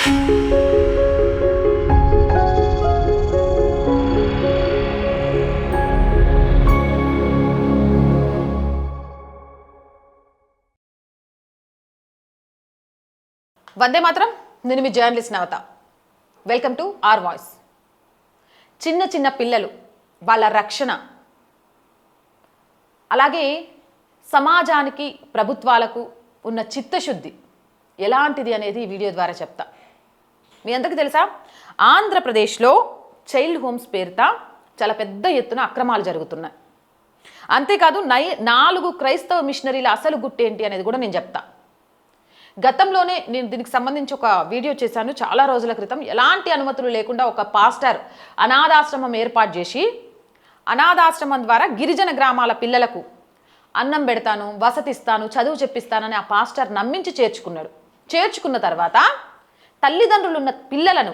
వందే మాత్రం. నేను మీ journalist Navatha. Welcome to our voice. చిన్న చిన్న పిల్లలు, వాళ్ళ రక్షణ, అలాగే సమాజానికి ప్రభుత్వాలకు ఉన్న చిత్తశుద్ధి ఎలాంటిది అనేది ఈ వీడియో ద్వారా చెప్తా. మీ అందరికీ తెలుసా, ఆంధ్రప్రదేశ్లో చైల్డ్ హోమ్స్ పేరుతో చాలా పెద్ద ఎత్తున అక్రమాలు జరుగుతున్నాయి. అంతేకాదు 4 క్రైస్తవ మిషనరీల అసలు గుట్టేంటి అనేది కూడా నేను చెప్తా. గతంలోనే నేను దీనికి సంబంధించి ఒక వీడియో చేశాను చాలా రోజుల క్రితం. ఎలాంటి అనుమతులు లేకుండా ఒక పాస్టర్ అనాథాశ్రమం ఏర్పాటు చేసి అనాథాశ్రమం ద్వారా గిరిజన గ్రామాల పిల్లలకు అన్నం పెడతాను, వసతిస్తాను, చదువు చెప్పిస్తానని ఆ పాస్టర్ నమ్మించి చేర్చుకున్నాడు. చేర్చుకున్న తర్వాత తల్లిదండ్రులు ఉన్న పిల్లలను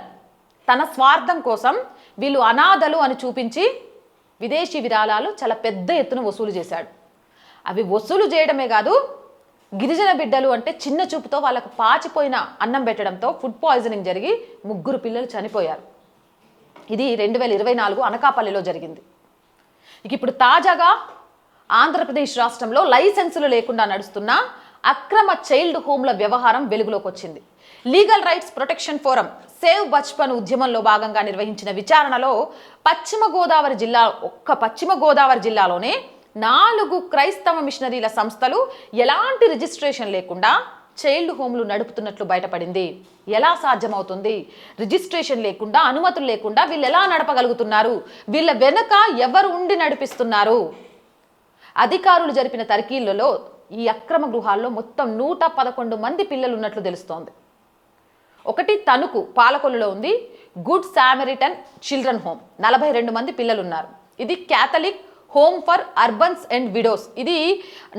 తన స్వార్థం కోసం వీళ్ళు అనాథలు అని చూపించి విదేశీ విరాళాలు చాలా పెద్ద ఎత్తున వసూలు చేశాడు. అవి వసూలు చేయడమే కాదు, గిరిజన బిడ్డలు అంటే చిన్న చూపుతో వాళ్ళకు పాచిపోయిన అన్నం పెట్టడంతో ఫుడ్ పాయిజనింగ్ జరిగి 3 పిల్లలు చనిపోయారు. ఇది 2024 అనకాపల్లిలో జరిగింది. ఇప్పుడు తాజాగా ఆంధ్రప్రదేశ్ రాష్ట్రంలో లైసెన్సులు లేకుండా నడుస్తున్న అక్రమ చైల్డ్ హోమ్ల వ్యవహారం వెలుగులోకి వచ్చింది. Legal rights protection forum save Bachpan ఉద్యమంలో భాగంగా నిర్వహించిన విచారణలో పశ్చిమ గోదావరి జిల్లాలోనే 4 క్రైస్తవ మిషనరీల సంస్థలు ఎలాంటి రిజిస్ట్రేషన్ లేకుండా చైల్డ్ హోమ్లు నడుపుతున్నట్లు బయటపడింది. ఎలా సాధ్యమవుతుంది? రిజిస్ట్రేషన్ లేకుండా, అనుమతులు లేకుండా వీళ్ళు ఎలా నడపగలుగుతున్నారు? వీళ్ళ వెనుక ఎవరు ఉండి నడిపిస్తున్నారు? అధికారులు జరిపిన తనిఖీలలో ఈ అక్రమ గృహాల్లో మొత్తం 111 మంది పిల్లలు ఉన్నట్లు తెలుస్తోంది. ఒకటి తణుకు పాలకొల్లులో ఉంది గుడ్ సామరిటన్ చిల్డ్రన్ హోమ్, 42 మంది పిల్లలు ఉన్నారు. ఇది Catholic home for orphans and widows, ఇది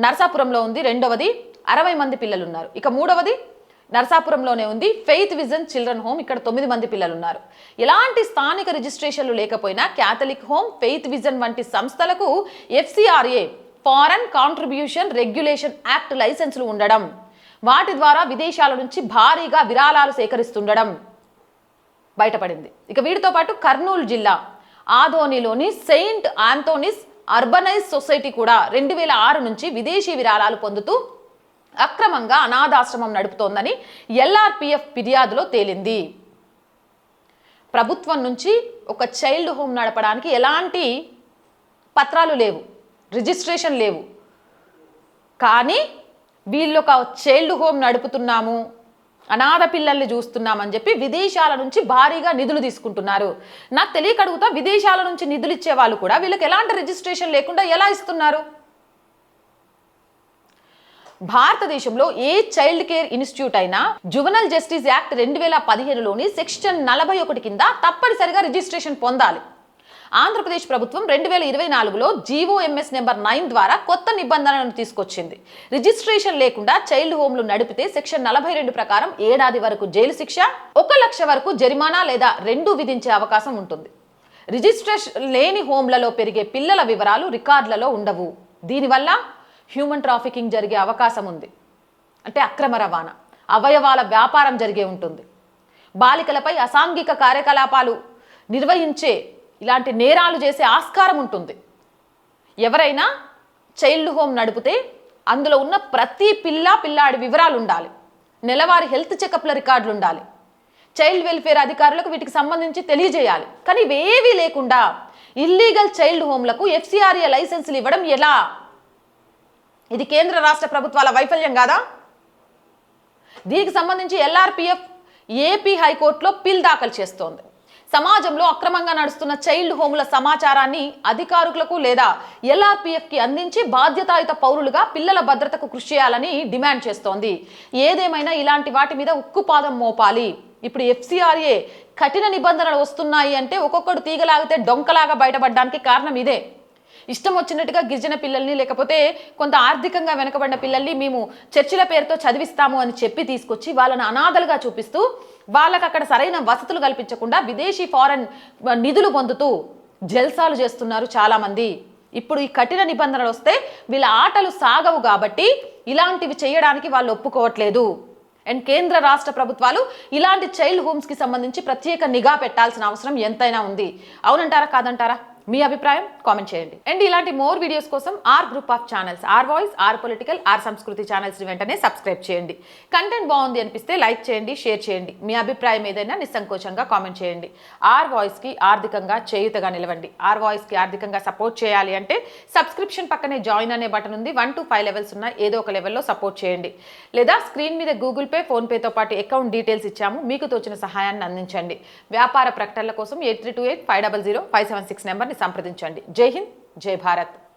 నరసాపురంలో ఉంది. రెండవది 60 మంది పిల్లలు ఉన్నారు. ఇక మూడవది నరసాపురంలోనే ఉంది ఫెయిత్ విజన్ చిల్డ్రన్ హోమ్, ఇక్కడ 9 మంది పిల్లలు ఉన్నారు. ఎలాంటి స్థానిక రిజిస్ట్రేషన్లు లేకపోయినా క్యాథలిక్ హోమ్, ఫెయిత్ విజన్ వంటి సంస్థలకు FCRA foreign contribution regulation act లైసెన్సులు ఉండడం, వాటి ద్వారా విదేశాల నుంచి భారీగా విరాళాలు సేకరిస్తుండడం బయటపడింది. ఇక వీటితో పాటు కర్నూలు జిల్లా ఆదోనిలోని సెయింట్ ఆంథోనీస్ అర్బనైజ్ సొసైటీ కూడా 2006 నుంచి విదేశీ విరాళాలు పొందుతూ అక్రమంగా అనాథాశ్రమం నడుపుతోందని LRPF ఫిర్యాదులో తేలింది. ప్రభుత్వం నుంచి ఒక చైల్డ్ హోమ్ నడపడానికి ఎలాంటి పత్రాలు లేవు, రిజిస్ట్రేషన్ లేవు. కానీ వీళ్ళు ఒక చైల్డ్ హోమ్ నడుపుతున్నాము, అనాథ పిల్లల్ని చూస్తున్నామని చెప్పి విదేశాల నుంచి భారీగా నిధులు తీసుకుంటున్నారు. నాకు తెలియక అడుగుతా, విదేశాల నుంచి నిధులు ఇచ్చే వాళ్ళు కూడా వీళ్ళకి ఎలాంటి రిజిస్ట్రేషన్ లేకుండా ఎలా ఇస్తున్నారు? భారతదేశంలో ఏ చైల్డ్ కేర్ ఇన్స్టిట్యూట్ అయినా జువెనల్ జస్టిస్ యాక్ట్ 2015లోని సెక్షన్ 41 కింద తప్పనిసరిగా రిజిస్ట్రేషన్ పొందాలి. ఆంధ్రప్రదేశ్ ప్రభుత్వం 2024లో GOMS నెంబర్ 9 ద్వారా కొత్త నిబంధనలను తీసుకొచ్చింది. రిజిస్ట్రేషన్ లేకుండా చైల్డ్ హోమ్లు నడిపితే సెక్షన్ 42 ప్రకారం 1 ఏడాది వరకు జైలు శిక్ష, 1 లక్ష వరకు జరిమానా లేదా 2 విధించే అవకాశం ఉంటుంది. రిజిస్ట్రేషన్ లేని హోమ్లలో పెరిగే పిల్లల వివరాలు రికార్డులలో ఉండవు. దీనివల్ల హ్యూమన్ ట్రాఫికింగ్ జరిగే అవకాశం ఉంది. అంటే అక్రమ రవాణా, అవయవాల వ్యాపారం జరిగే ఉంటుంది. బాలికలపై అసాంఘిక కార్యకలాపాలు నిర్వహించే ఇలాంటి నేరాలు చేసే ఆస్కారం ఉంటుంది. ఎవరైనా చైల్డ్ హోమ్ నడిపితే అందులో ఉన్న ప్రతి పిల్లాడి వివరాలు ఉండాలి. నెలవారీ హెల్త్ చెకప్ల రికార్డులు ఉండాలి. చైల్డ్ వెల్ఫేర్ అధికారులకు వీటికి సంబంధించి తెలియజేయాలి. కానీ ఇవేవీ లేకుండా ఇల్లీగల్ చైల్డ్ హోమ్లకు FCRA లైసెన్సులు ఇవ్వడం ఎలా? ఇది కేంద్ర రాష్ట్ర ప్రభుత్వాల వైఫల్యం కాదా? దీనికి సంబంధించి LRPF AP హైకోర్టులో పిల్ దాఖలు చేస్తోంది. సమాజంలో అక్రమంగా నడుస్తున్న చైల్డ్ హోమ్ల సమాచారాన్ని అధికారులకు లేదా LRPFకి అందించి బాధ్యతాయుత పౌరులుగా పిల్లల భద్రతకు కృషి చేయాలని డిమాండ్ చేస్తోంది. ఏదేమైనా ఇలాంటి వాటి మీద ఉక్కుపాదం మోపాలి. ఇప్పుడు FCRA కఠిన నిబంధనలు వస్తున్నాయి అంటే ఒక్కొక్కడు తీగలాగితే డొంకలాగా బయటపడడానికి కారణం ఇదే. ఇష్టం వచ్చినట్టుగా గిరిజన పిల్లల్ని, లేకపోతే కొంత ఆర్థికంగా వెనకబడిన పిల్లల్ని మేము చర్చిల పేరుతో చదివిస్తాము అని చెప్పి తీసుకొచ్చి వాళ్ళని అనాథలుగా చూపిస్తూ వాళ్ళకి అక్కడ సరైన వసతులు కల్పించకుండా విదేశీ ఫారెన్ నిధులు పొందుతూ జల్సాలు చేస్తున్నారు చాలామంది. ఇప్పుడు ఈ కఠిన నిబంధనలు వస్తే వీళ్ళ ఆటలు సాగవు కాబట్టి ఇలాంటివి చేయడానికి వాళ్ళు ఒప్పుకోవట్లేదు. అండ్ కేంద్ర రాష్ట్ర ప్రభుత్వాలు ఇలాంటి చైల్డ్ హోమ్స్ కి సంబంధించి ప్రత్యేక నిఘా పెట్టాల్సిన అవసరం ఎంతైనా ఉంది. అవునంటారా కాదంటారా? మీ అభిప్రాయం కామెంట్ చేయండి. అండ్ ఇలాంటి మోర్ వీడియోస్ కోసం our group of channels, our voice, our political, our Sanskriti channels ని వెంటనే సబ్స్క్రైబ్ చేయండి. కంటెంట్ బాగుంది అనిపిస్తే లైక్ చేయండి, షేర్ చేయండి. మీ అభిప్రాయం ఏదైనా నిస్సంకోచంగా కామెంట్ చేయండి. ఆర్ వాయిస్ కి ఆర్థికంగా చేయూతగా నిలవండి. ఆర్ వాయిస్ కి ఆర్థికంగా సపోర్ట్ చేయాలి అంటే సబ్స్క్రిప్షన్ పక్కనే జాయిన్ అనే బటన్ ఉంది. 1 to 5 లెవెల్స్ ఉన్న ఏదో ఒక లెవెల్లో సపోర్ట్ చేయండి. లేదా స్క్రీన్ మీద గూగుల్ పే, ఫోన్ పేతో పాటు అకౌంట్ డీటెయిల్స్ ఇచ్చాము, మీకు తోచిన సహాయాన్ని అందించండి. వ్యాపార ప్రకటనల కోసం 8328 500 576 నెంబర్ సంప్రదించండి. జై హింద్, జై భారత్.